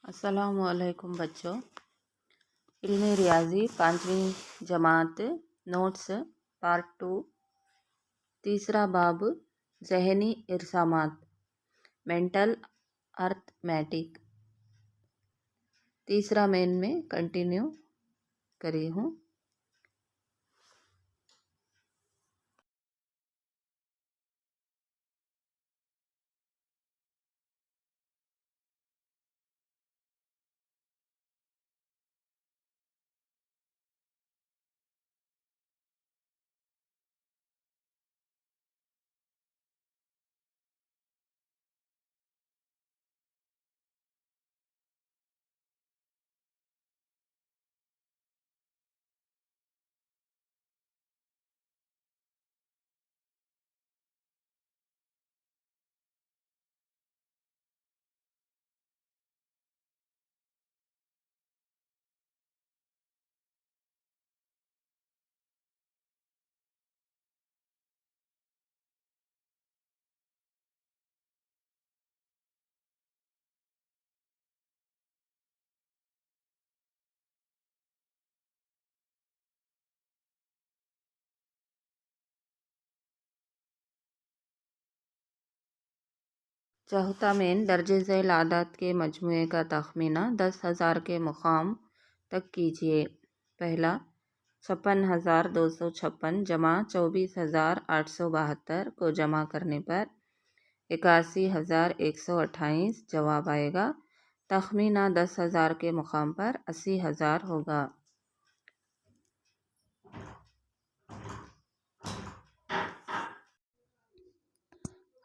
अस्सलामुअलैकुम बच्चों। इल्मी रियाजी 5वीं जमात नोट्स पार्ट 2 तीसरा बाब ज़हनी इरसामात मेंटल अर्थमेटिक तीसरा मेन में कंटिन्यू करी हूँ। चौथा मेन दर्जे झैल आदात के मजमूए का तखमीना 10,000 के मुकाम तक कीजिए। पहला 56,256 जमा 24,872 को जमा करने पर 81,128 जवाब आएगा। तखमीना 10,000 के मुकाम पर 80,000 होगा।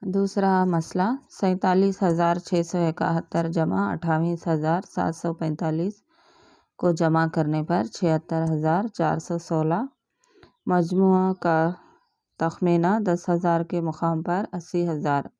दूसरा मसला 47,671 जमा 28,745 को जमा करने पर 76,416 मजमुआ का तखमीना 10,000 के मुकाम पर 80,000।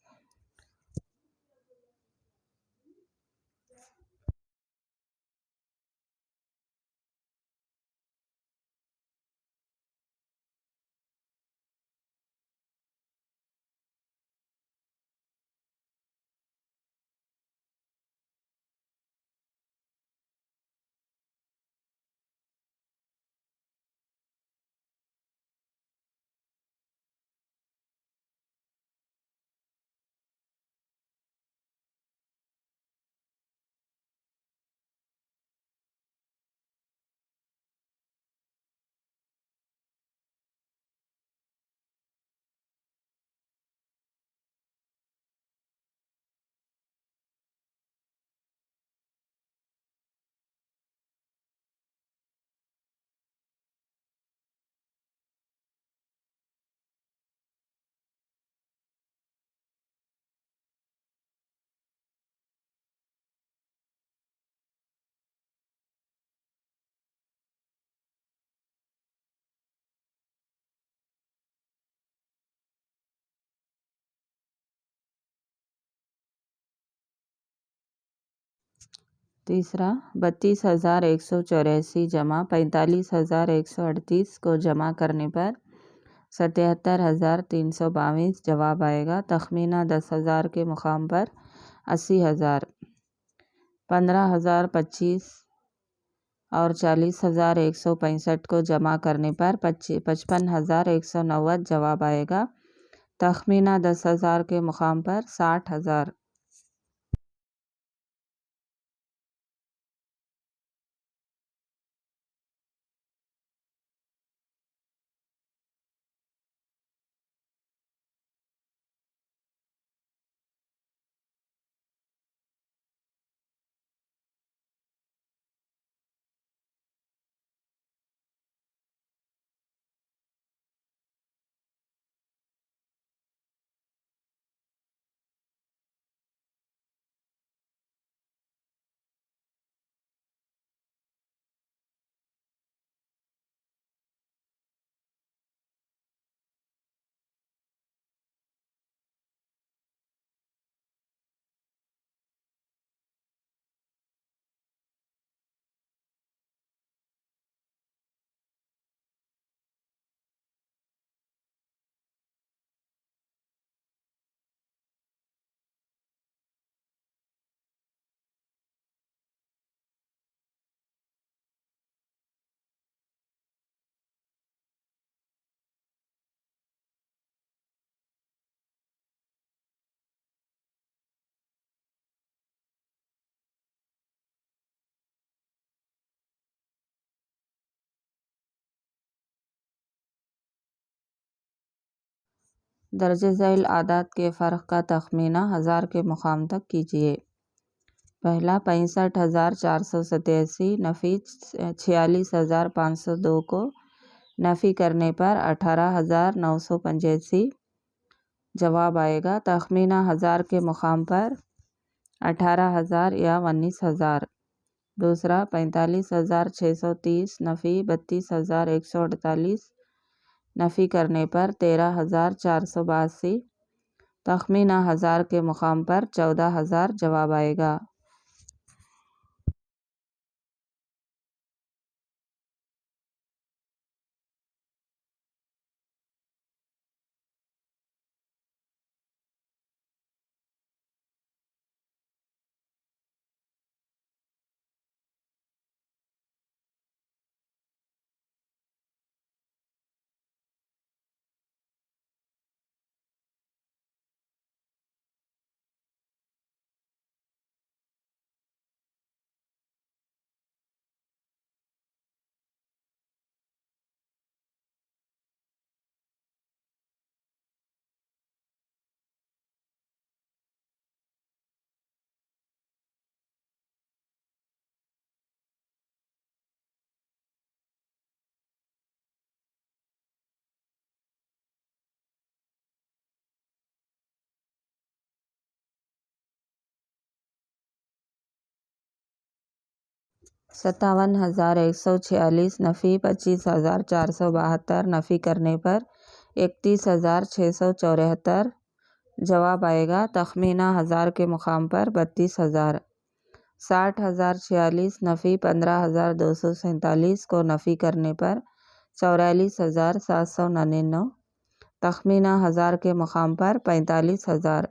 तीसरा 32,184 जमा 45,138 को जमा करने पर 77,322 जवाब आएगा। तखमीना 10,000 के मुकाम पर 80,000। 15,025 और 40,165 को जमा करने पर 55,190 जवाब आएगा। तखमीना 10,000 के मुकाम पर 60,000। दर्ज झैल आदात के फ़र्क का तखमीना 1000 के मुकाम तक कीजिए। पहला 65,487 नफ़ी 46,502 को नफ़ी करने पर 18,985 जवाब आएगा। तखमीना 1000 के मुकाम पर 18,000 या 19,000। दूसरा 45,630 नफ़ी 32,148 नफ़ी करने पर 13,482 तखमीना 1000 के मुकाम पर 14,000 जवाब आएगा। सत्तावन हज़ार 146 नफ़ी 25,472 नफ़ी करने पर 31,674 जवाब आएगा। तखमीना 1000 के मुकाम पर 32,000। 60,046 नफ़ी 15,247 को नफ़ी करने पर 44,799 तखमीना 1000 के मुकाम पर 45,000।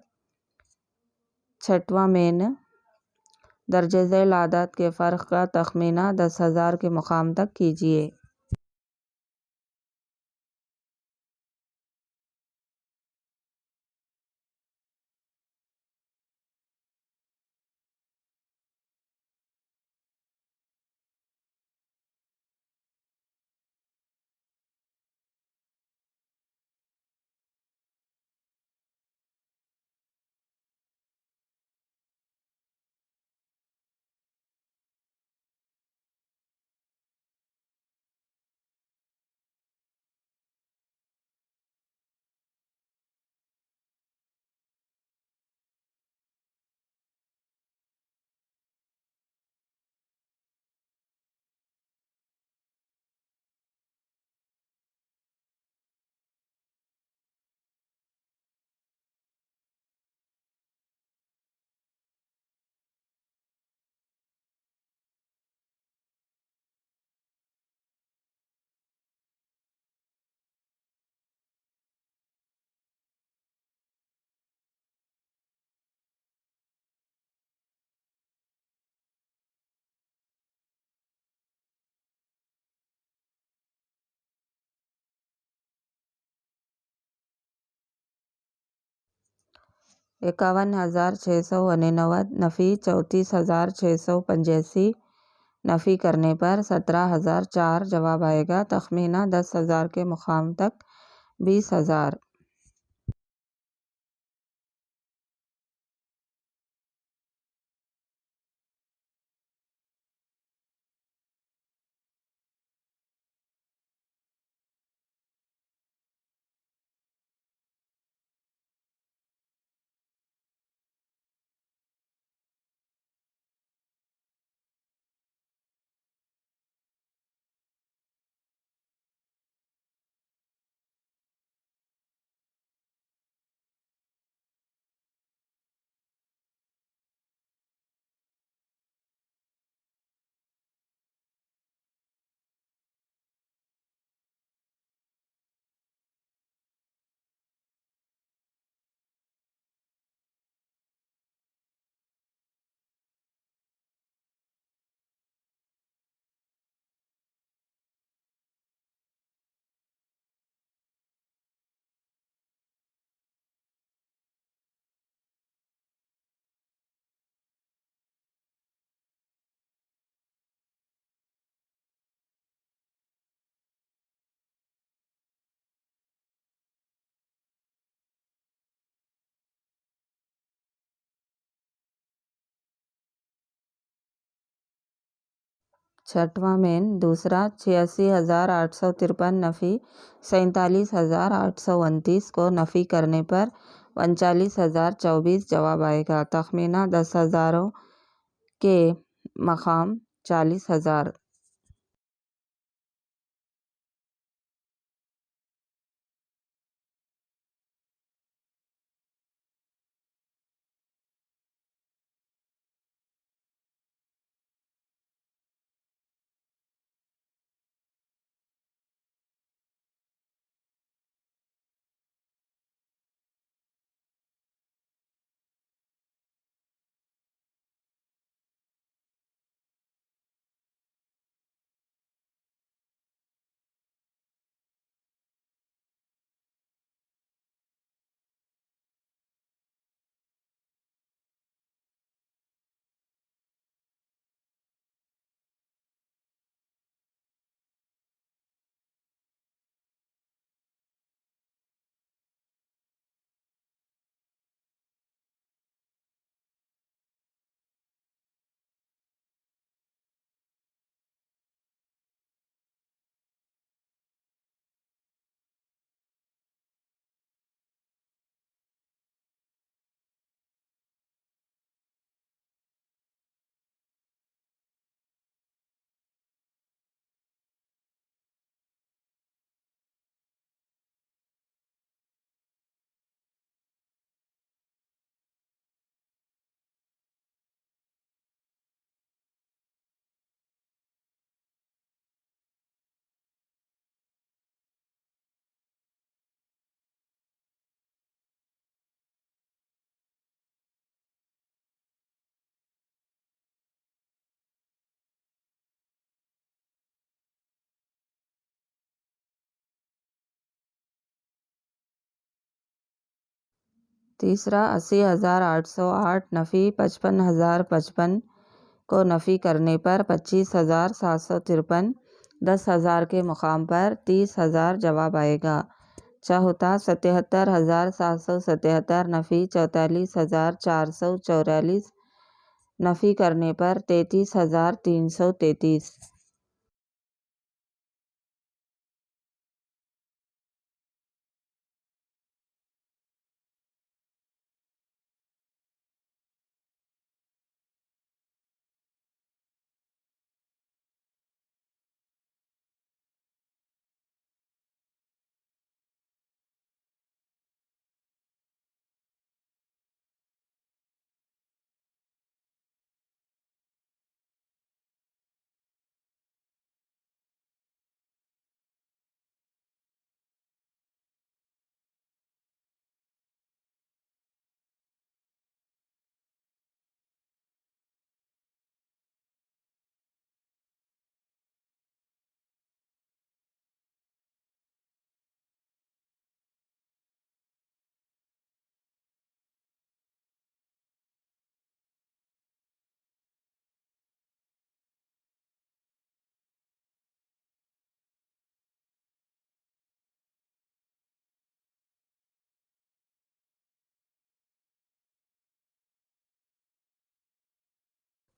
छठवां मेन दर्ज झैल आदात के फ़र्क का तखमीना 10,000 के मुकाम तक कीजिए। इक्यावन हज़ार 699 नफ़ी 34,685 नफ़ी करने पर 17,004 जवाब आएगा। तखमीना 10,000 के मुकाम तक 20,000। छठवां मेन दूसरा 86,853 नफ़ी 47,829 को नफ़ी करने पर 39,024 जवाब आएगा। तखमीना 10,000 के मकाम 40,000। तीसरा 80,808 नफ़ी 55,055 को नफ़ी करने पर 25,753 10,000 के मुकाम पर 30,000 जवाब आएगा। चौथा 77,777 नफ़ी 44,444 नफ़ी करने पर 33,333।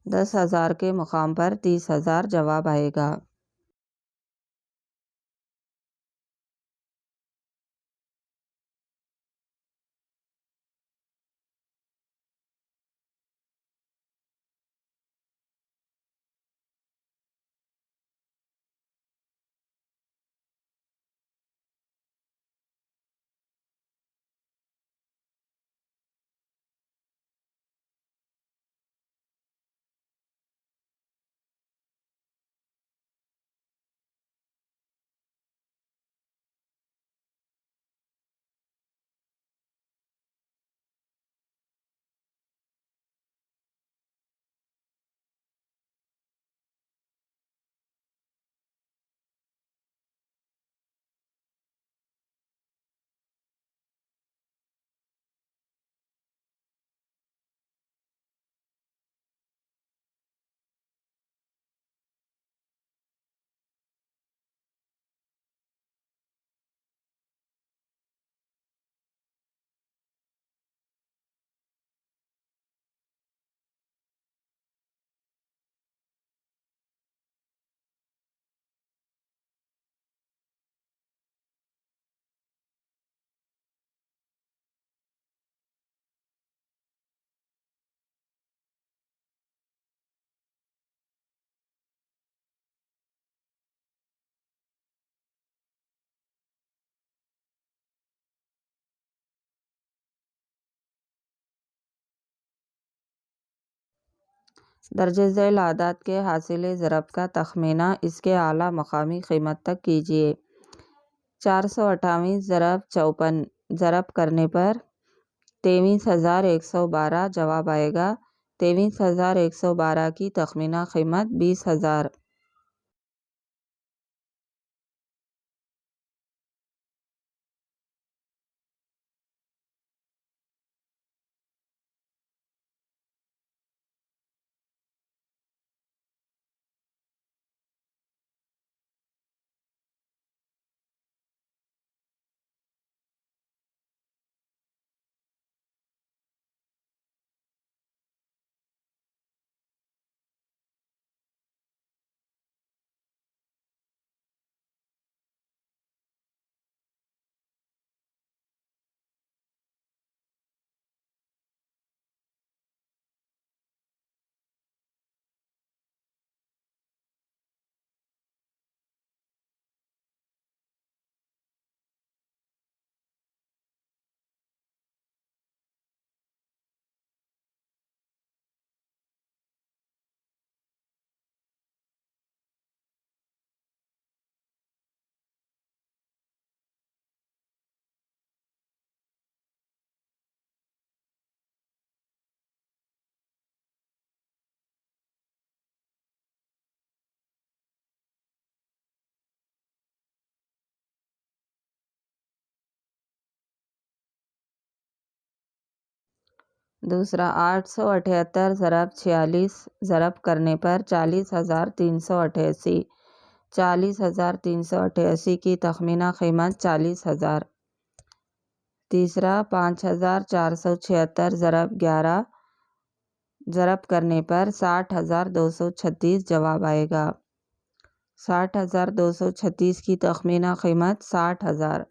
दस हज़ार के मुकाम पर 30,000 जवाब आएगा। दर्ज झैल आदात के हासिल ज़रब का तखमीना इसके आला मकामी कीमत तक कीजिए। 428 ज़रब 54 ज़रब करने पर 23,112 जवाब आएगा। 23,112 की तखमीना कीमत 20,000। दूसरा 878 ज़रब 46 ज़रब करने पर 40,388। 40,388 की तखमीना कीमत 40,000। तीसरा 5,476 ज़रब 11 ज़रब करने पर 60,236 जवाब आएगा। 60,236 की तखमीना कीमत 60,000।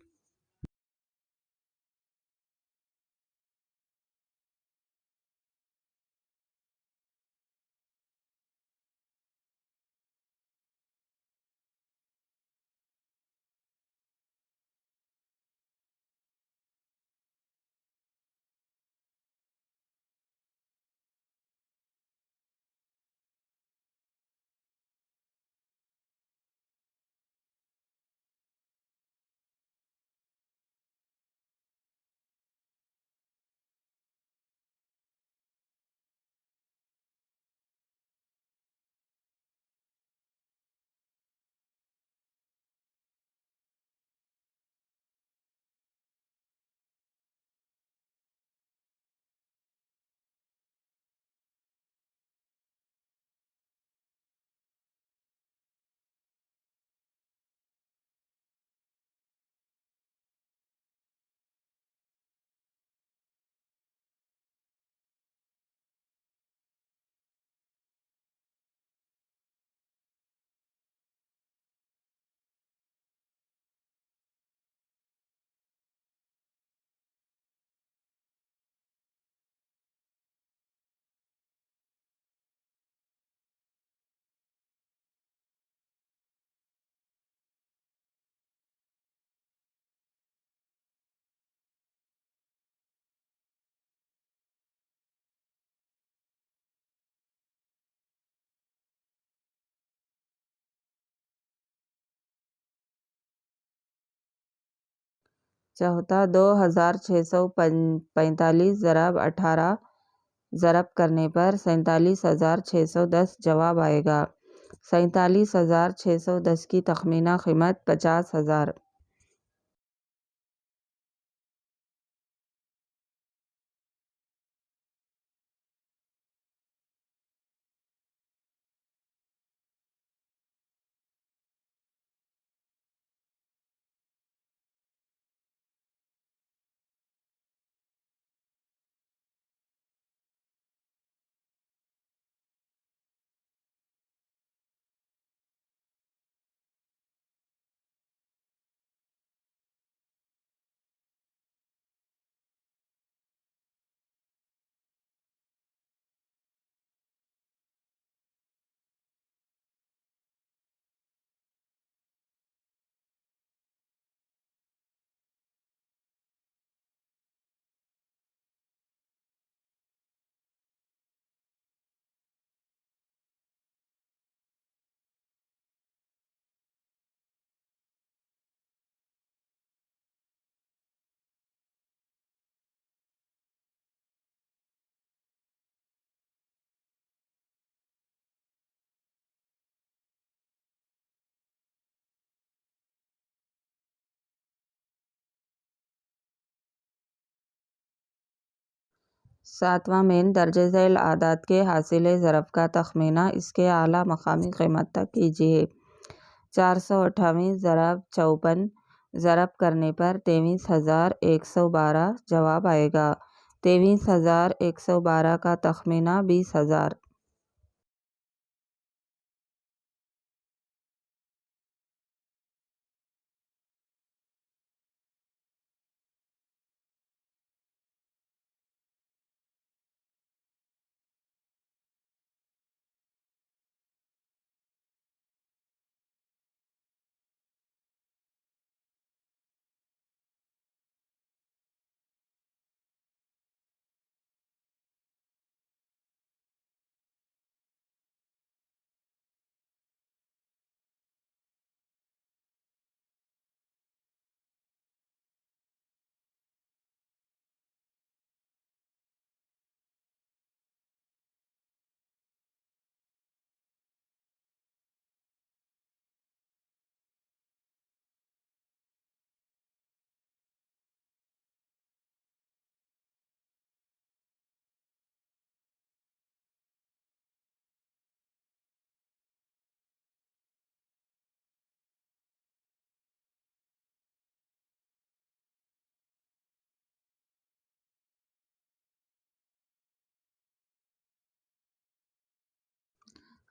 चौथा 2,645 ज़रब 18 ज़रब करने पर 47,610 जवाब आएगा। 47,610 की तखमीना कीमत 50,000। सातवां मेन दर्जे झैल आदात के हासिल ज़रब का तखमीना इसके आला मकामी कीमत तक कीजिए। 458 ज़रब 54 ज़रब करने पर 23,112 जवाब आएगा। 23,112 का तखमीना 20,000।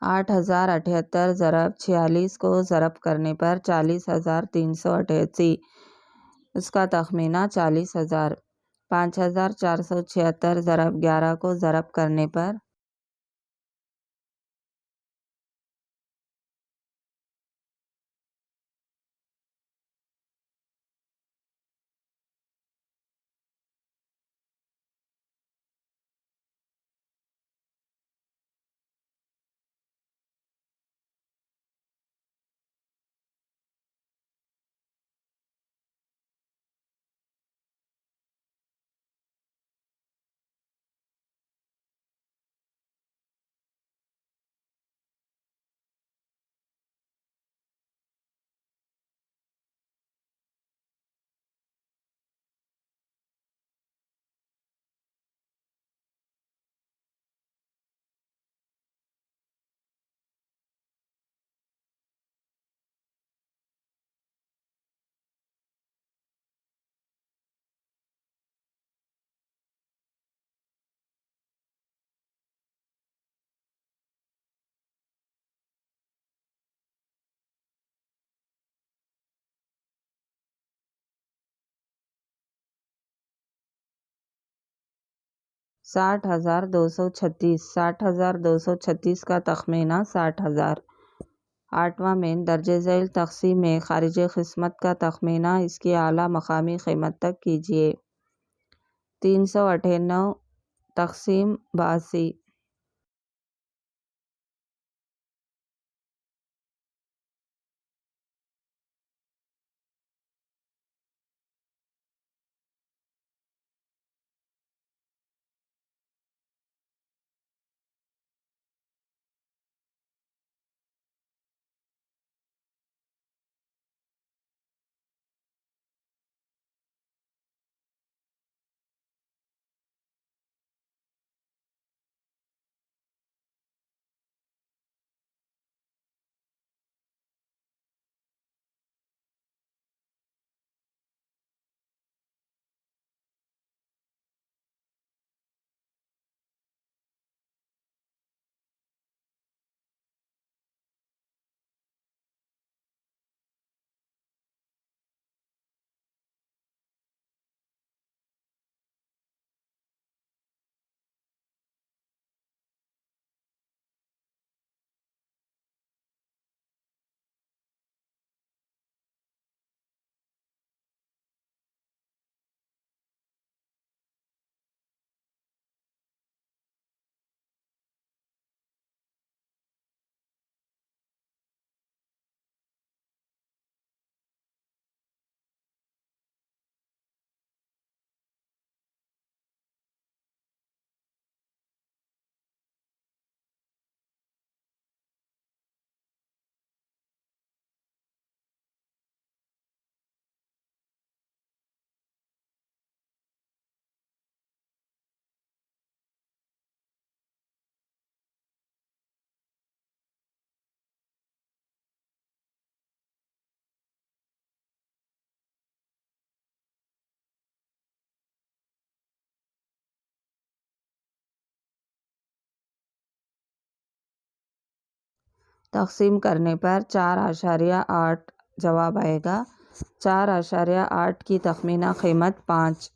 8,078 ज़रब 46 को ज़रब करने पर 40,388। उसका तखमीना 40,000। 5,476 ज़रब 11 को ज़रब करने पर साठ हज़ार 236 का तखमीना 60,000। आठवां मेन दर्जे झैल तकसीम में खारिज किस्मत का तखमीना इसकी आला मकामी कीमत तक कीजिए। 398 तकसीम 82। तक़सीम करने पर 4.8 जवाब आएगा। 4.8 की तखमीना कीमत 5।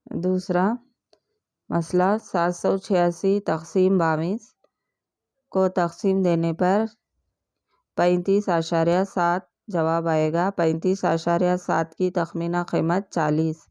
दूसरा मसला 786 तक़सीम 22 को तक़सीम देने पर 35.7 जवाब आएगा। 35.7 की तखमीना कीमत 40।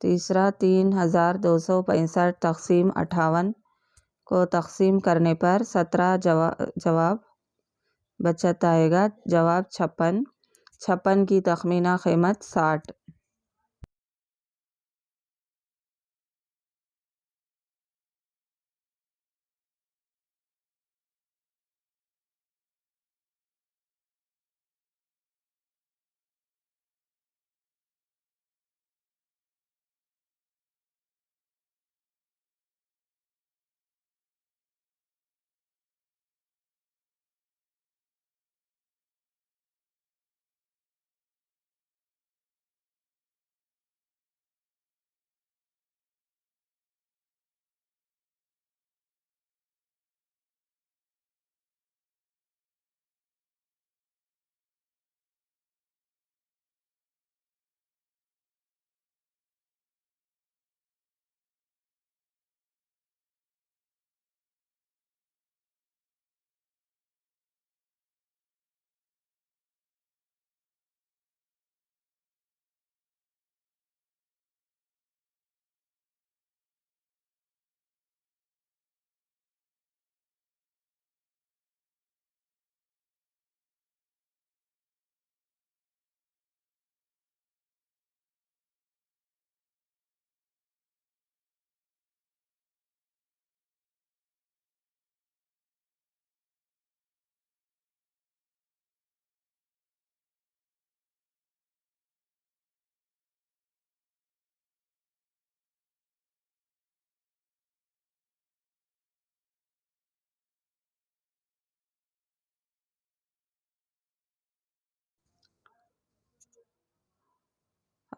तीसरा 3265 तक़सीम 58 को तक़सीम करने पर 17 जवाब बचत आएगा। जवाब 56। 56 की तखमीना कीमत 60।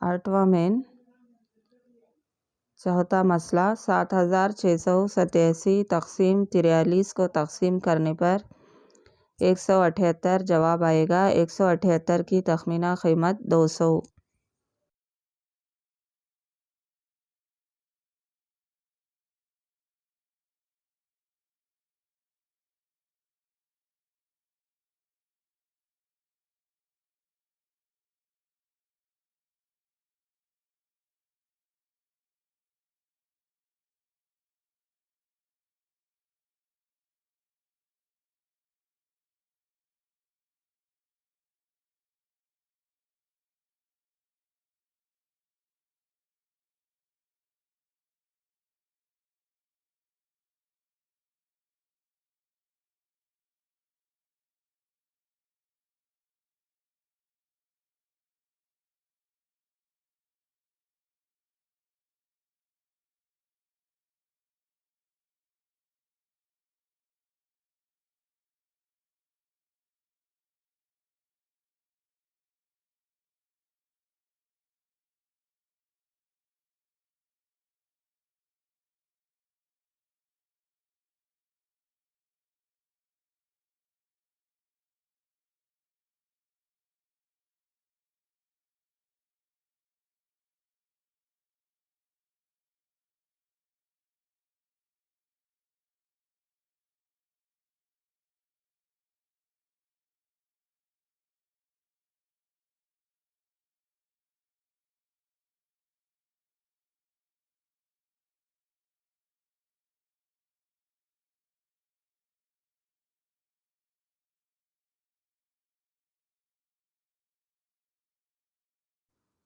8वां मेन। चौथा मसला 7687 तक़सीम 43 को तक़सीम करने पर 178 जवाब आएगा। 178 की तखमीना कीमत 200।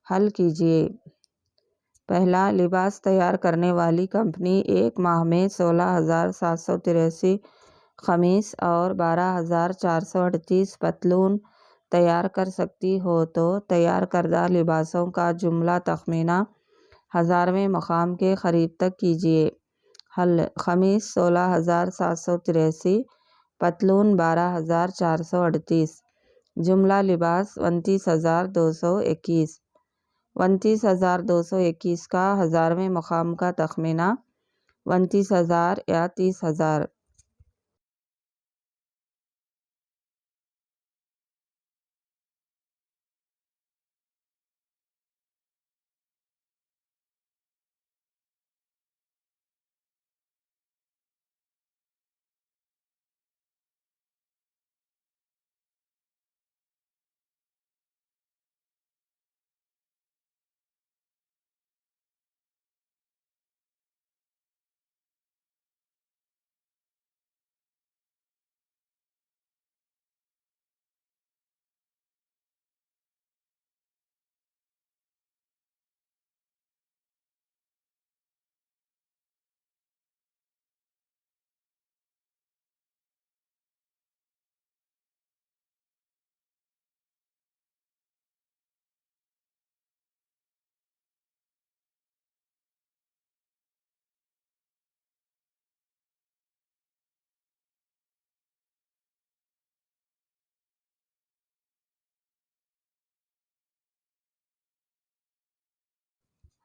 हल कीजिए। पहला, लिबास तैयार करने वाली कंपनी एक माह में 16,783 ख़मीस और 12,438 पतलून तैयार कर सकती हो तो तैयार करदा लिबासों का जुमला तखमीना 1000वें मकाम के करीब तक कीजिए। हल: ख़मीस 16,783, पतलून 12,438, जुमला लिबास 29,221। 29,221 का 1000वें मकाम का तखमीना 29,000 या 30,000।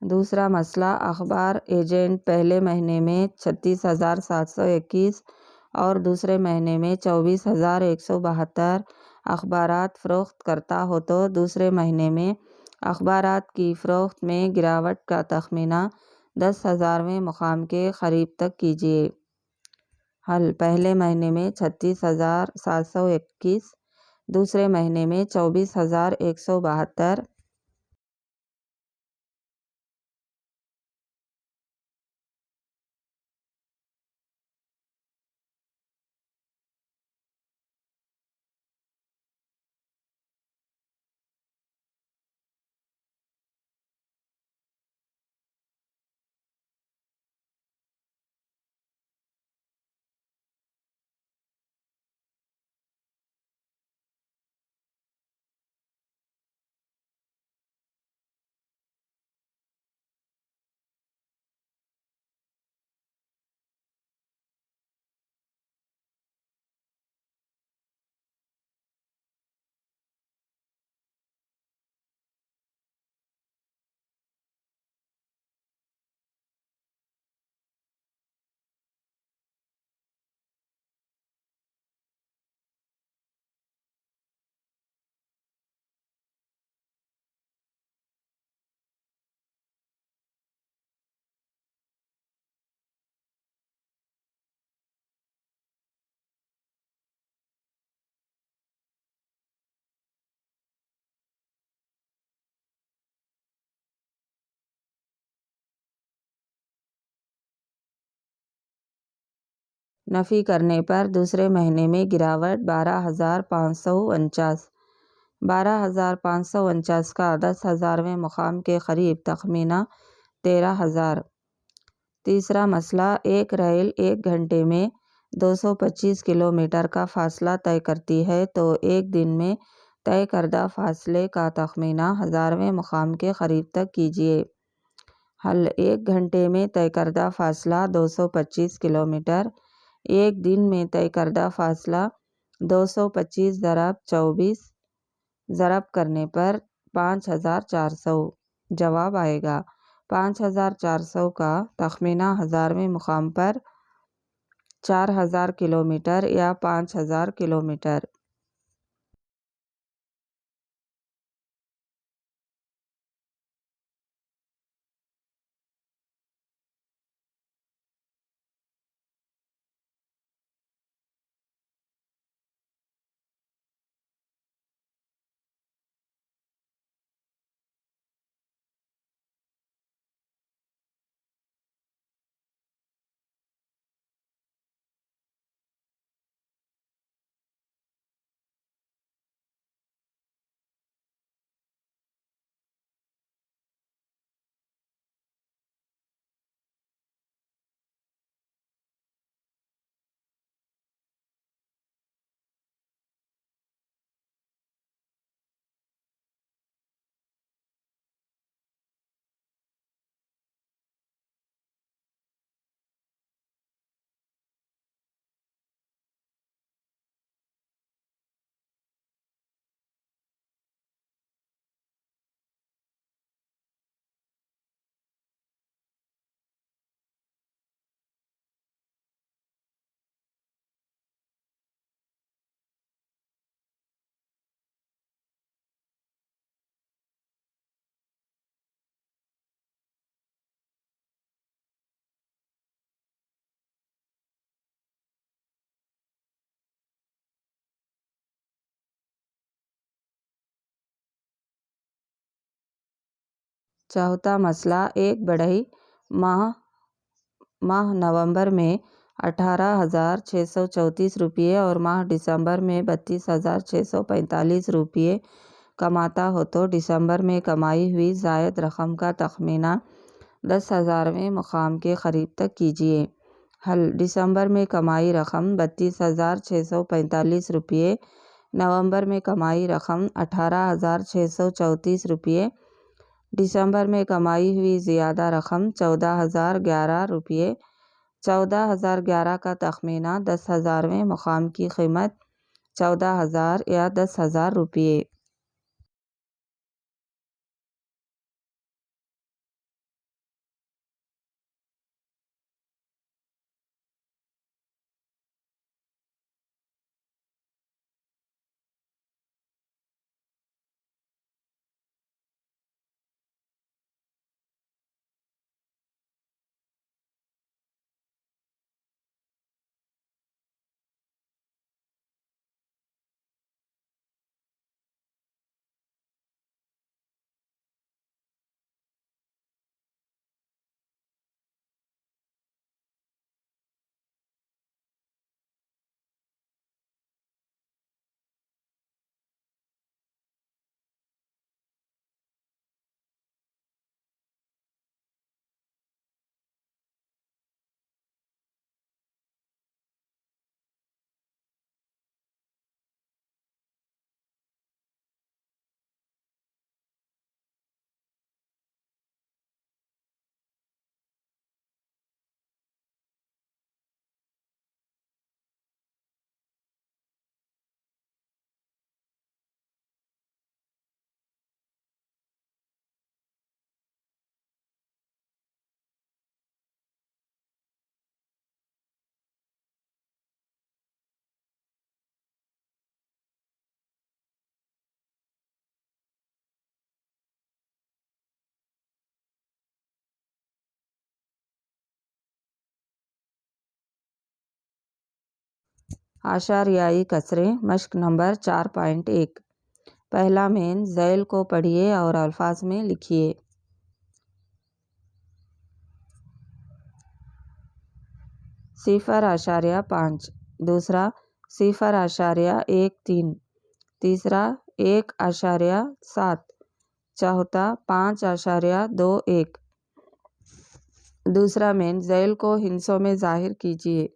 दूसरा मसला, अखबार एजेंट पहले महीने में 36,721 और दूसरे महीने में 24,172 अखबारात फ़रोख्त करता हो तो दूसरे महीने में अखबारात की फ़रोख्त में गिरावट का तखमीना 10,000वें मुकाम के करीब तक कीजिए। हल: पहले महीने में 36,721, दूसरे महीने में 24,172। नफ़ी करने पर दूसरे महीने में गिरावट 12,549। 12,549 का 10,000वें मुकाम के करीब तखमीना 13,000। तीसरा मसला, एक रेल 1 घंटे में 225 किलोमीटर का फासला तय करती है तो एक दिन में तय करदा फासले का तखमीना 1000वें मुकाम के करीब तक कीजिए। हल, 1 घंटे में तय करदा फासला 225 किलोमीटर, एक दिन में तय करदा फासला 225 ज़रब 24 ज़रब करने पर 5,400 जवाब आएगा। 5,400 का तखमीना 1000वें मुकाम पर 4,000 किलोमीटर या 5,000 किलोमीटर। चौथा मसला, एक बढ़ई माह नवंबर में 18,634 रुपये और माह दिसंबर में 32,645 रुपये कमाता हो तो दिसंबर में कमाई हुई ज़ायद रकम का तखमीना 10,000वें मुकाम के करीब तक कीजिए। हल, दिसंबर में कमाई रकम 32,645 रुपये, नवंबर में कमाई रकम 18,634 रुपये, दिसंबर में कमाई हुई ज़्यादा रकम 14,011 रुपये। 14,011 का तखमीना 10,000वें मुकाम की कीमत 14,000 या 10,000 रुपये। आशारियाई कसरें, मश्क नंबर 4.1। पहला मेन, ज़ैल को पढ़िए और अल्फाज में लिखिए। 0.5। दूसरा 0.13। तीसरा 1.7। चौथा 5.21। दूसरा मेन ज़ैल को हिंसों में ज़ाहिर कीजिए।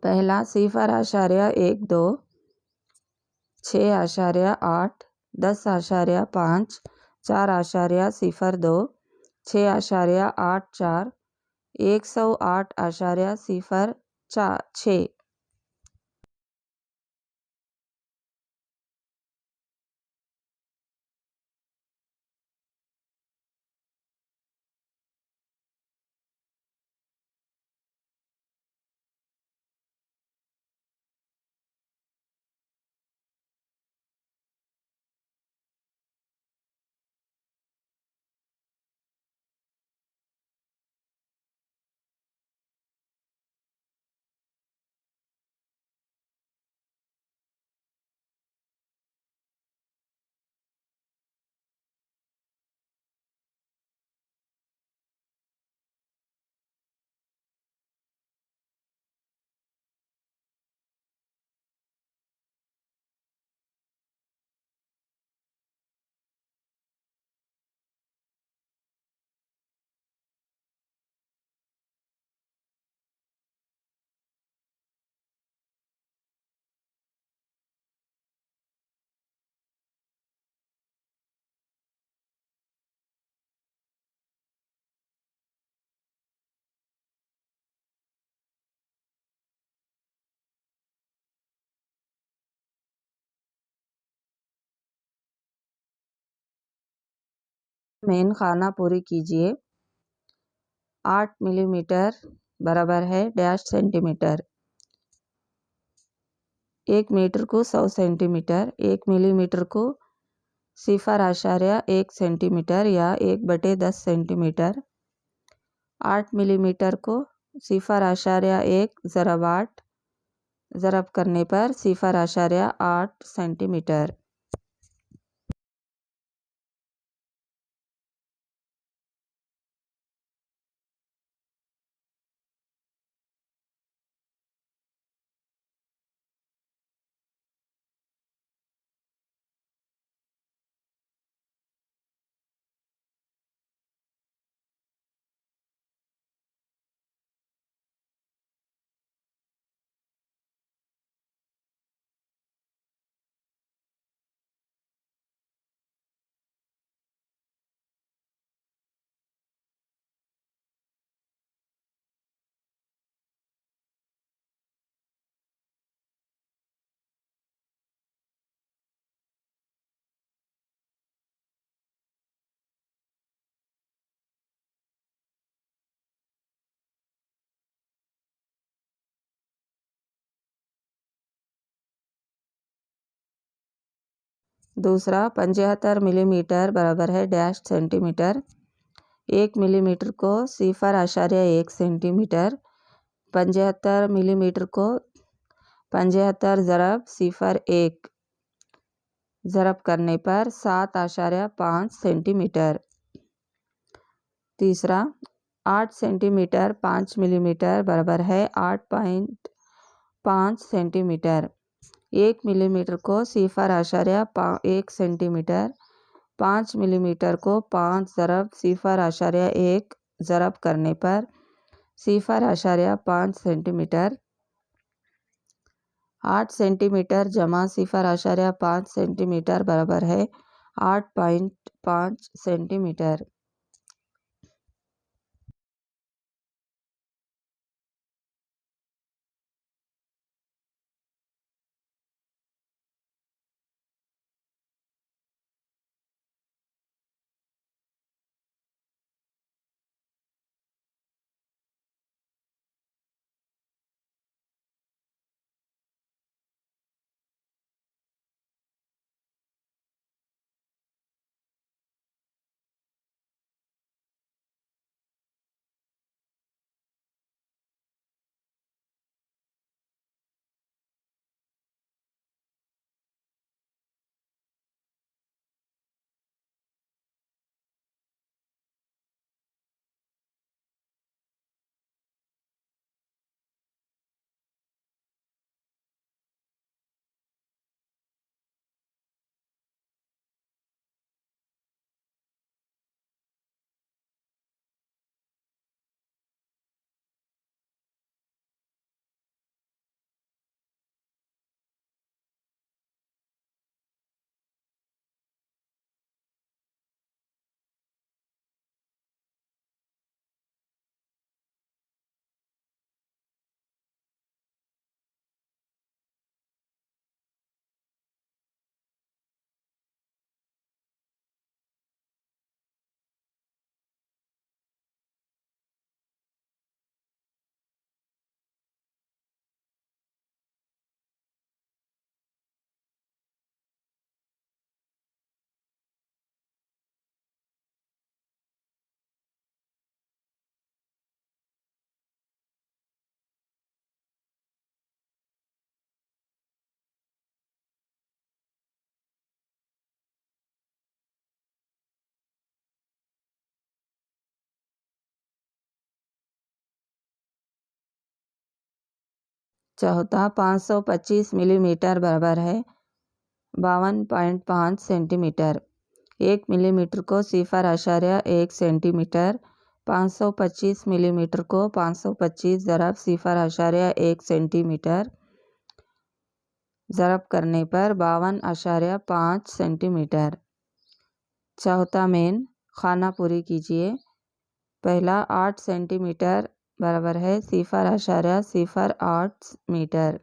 पहला 0.12, 6.8, 10.5, 4.02, 6.84, 108.06। मेन खाना पूरी कीजिए। 8 मिलीमीटर बराबर है डैश सेंटीमीटर। 1 मीटर को 100 सेंटीमीटर, 1 मिलीमीटर को 0.1 सेंटीमीटर या 1/10 सेंटीमीटर। 8 मिलीमीटर को 0.1 ज़रब 8 ज़रब करने पर 0.8 सेंटीमीटर। दूसरा 75 मिलीमीटर बराबर है डैश सेंटीमीटर। 1 मिलीमीटर को 0.1 सेंटीमीटर। 75 मिलीमीटर को 75 ज़रब 0.1 ज़रब करने पर 7.5 सेंटीमीटर। तीसरा, 8 सेंटीमीटर 5 मिलीमीटर बराबर है 8.5 सेंटीमीटर। 1 मिलीमीटर को 0.1 सेंटीमीटर, 5 मिलीमीटर को 5 ज़रब 0.1 ज़रब करने पर 0.5 सेंटीमीटर। 8 सेंटीमीटर जमा 0.5 सेंटीमीटर बराबर है 8.5 सेंटीमीटर। चौथा, 525 मिलीमीटर बराबर है 52.5 सेंटीमीटर। 1 मिलीमीटर को 0.1 सेंटीमीटर, 525 मिलीमीटर को 525 ज़रब 0.1 सेंटीमीटर ज़रब करने पर 52.5 सेंटीमीटर। चौथा मेन, खाना पूरी कीजिए। पहला, 8 सेंटीमीटर बराबर है 0.08 मीटर।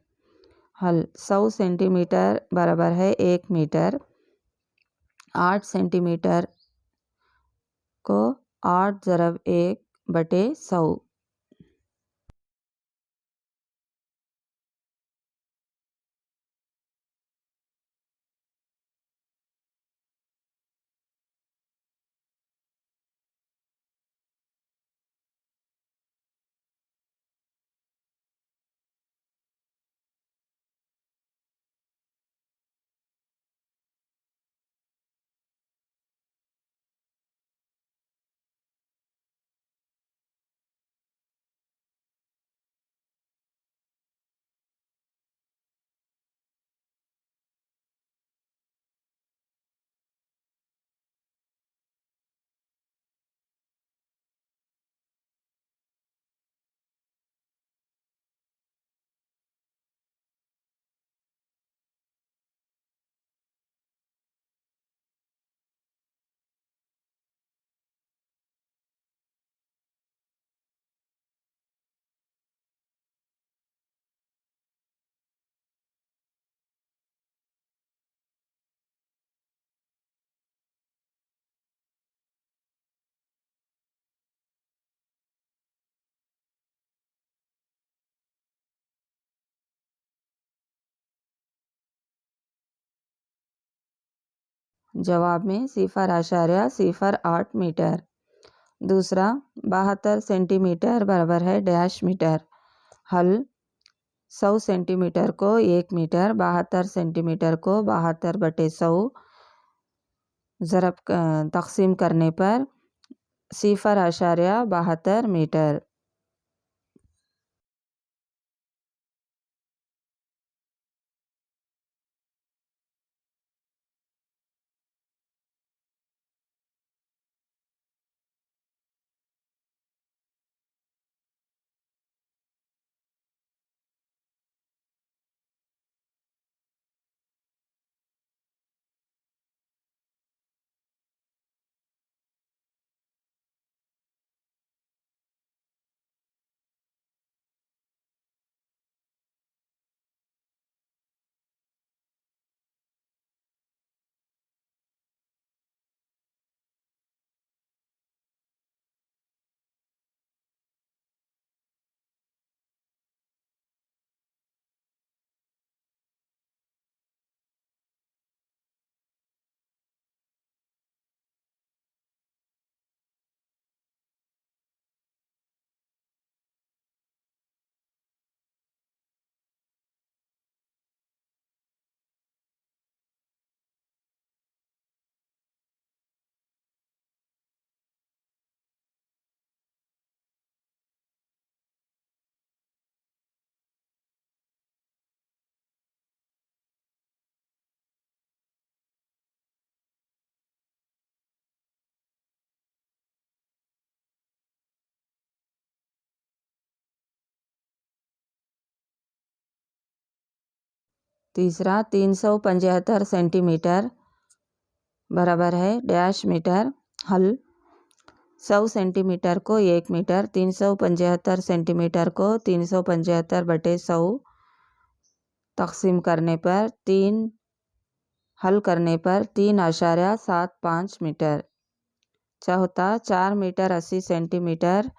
हल, 100 सेंटीमीटर बराबर है 1 मीटर। 8 सेंटीमीटर को 8 ज़रब 1/100। जवाब में 0.08 मीटर। दूसरा, 72 सेंटीमीटर बराबर है डैश मीटर। हल, 100 सेंटीमीटर को 1 मीटर, 72 सेंटीमीटर को 72/100 ज़रब तक़सीम करने पर 0.72 मीटर। तीसरा 375 सेंटीमीटर बराबर है डैश मीटर। हल 100 सेंटीमीटर को 1 मीटर, 375 सेंटीमीटर को 375/100 तक़सीम करने पर 3.75 मीटर। चौथा 4 मीटर 80 सेंटीमीटर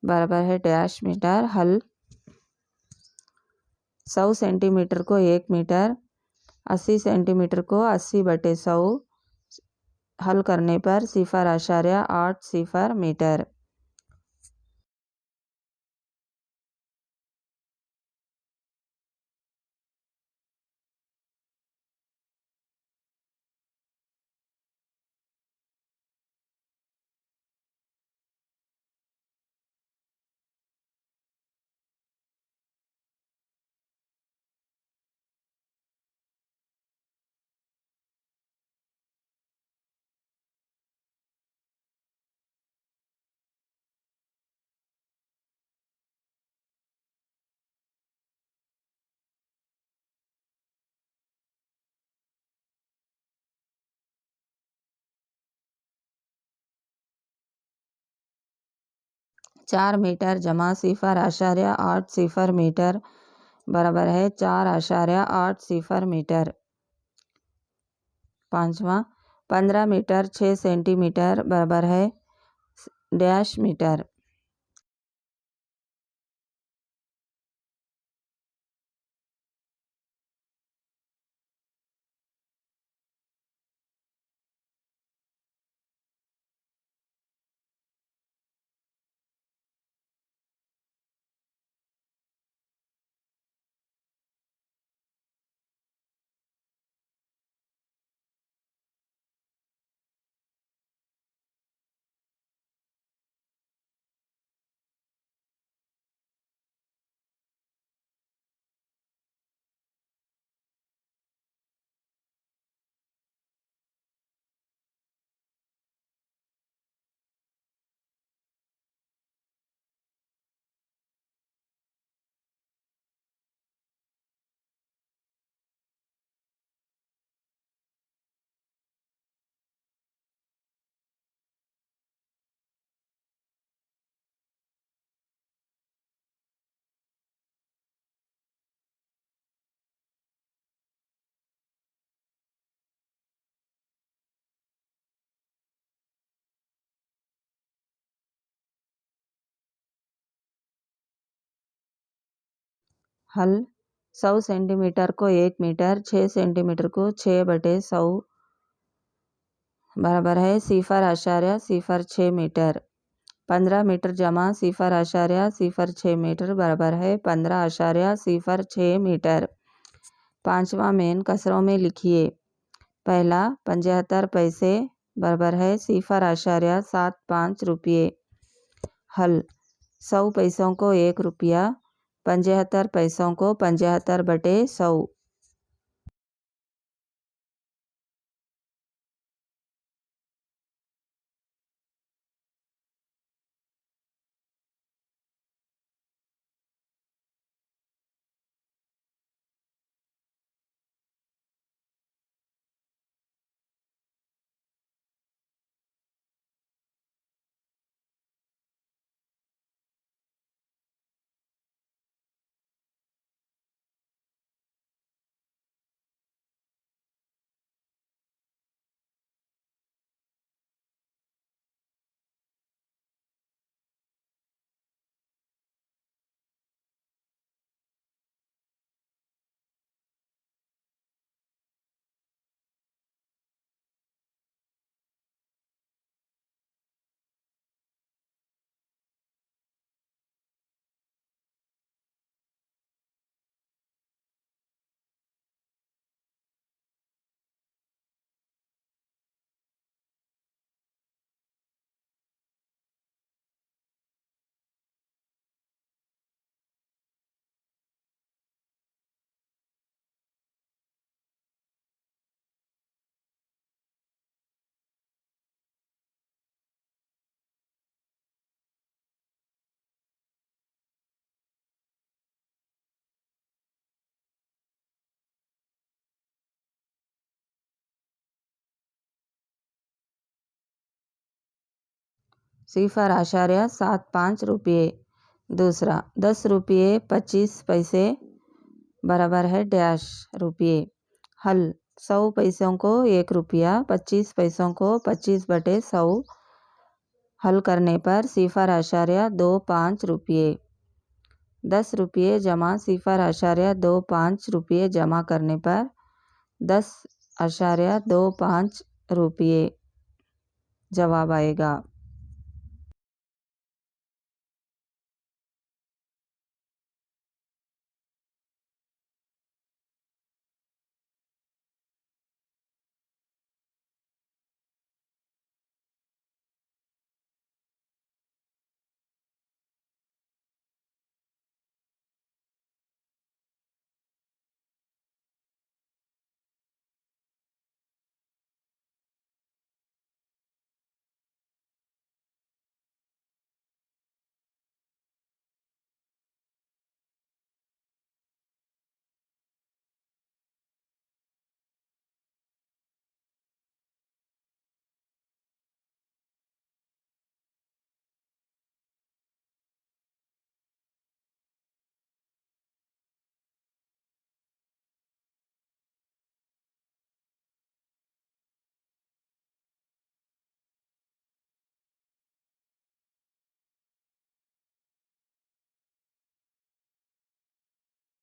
बराबर है डैश मीटर। हल 100 सेंटीमीटर को 1 मीटर, 80 सेंटीमीटर को 80/100 हल करने पर 0.80 मीटर। चार मीटर जमा 0.80 मीटर बराबर है 4.80 मीटर। पाँचवा 15 मीटर 6 सेंटीमीटर बराबर है डैश मीटर। हल 100 सेंटीमीटर को 1 मीटर, 6 सेंटीमीटर को 6/100 बराबर है 0.06 मीटर। 15 मीटर जमा 0.06 मीटर बराबर है 15.06 मीटर। पांचवा मेन कसरों में लिखिए। पहला 75 पैसे बराबर है 0.75 रुपये। हल 100 पैसों को 1 रुपया, 75 पैसों को 75/100। सिफर आशार्य 75 रुपये। दूसरा 10 रुपये 25 पैसे बराबर है डैश रुपये। हल 100 पैसों को 1 रुपया, 25 पैसों को 25/100। हल करने पर 0.25 रुपये। 10 रुपये जमा 0.25 रुपये जमा करने पर 10.25 रुपये जवाब आएगा।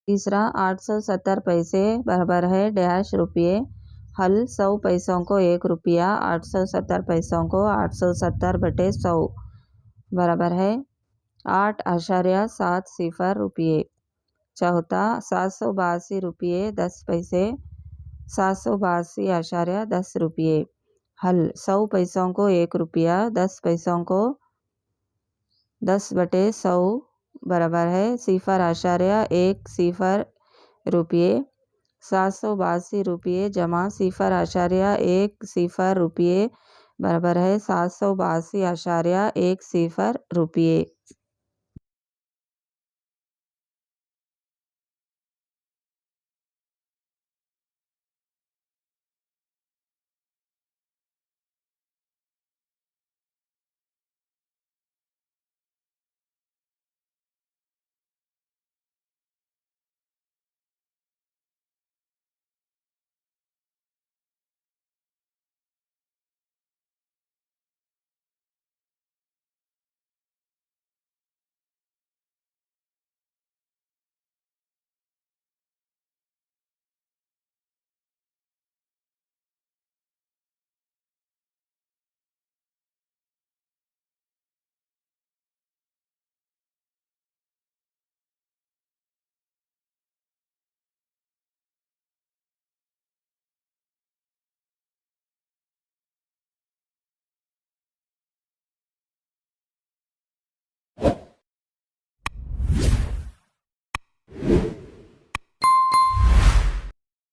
तीसरा 870 पैसे बराबर है डैश रुपये। हल 100 पैसों को 1 रुपया, 870 पैसों को 870/100 बराबर है 8.70 रुपये। चौथा 782 रुपये 10 पैसे, 782.10 रुपये। हल 100 पैसों को 1 रुपया, 10 पैसों को 10/100 बराबर है 0.10 रुपये। 782 रुपये जमा 0.10 रुपये बराबर है 782.10 रुपये।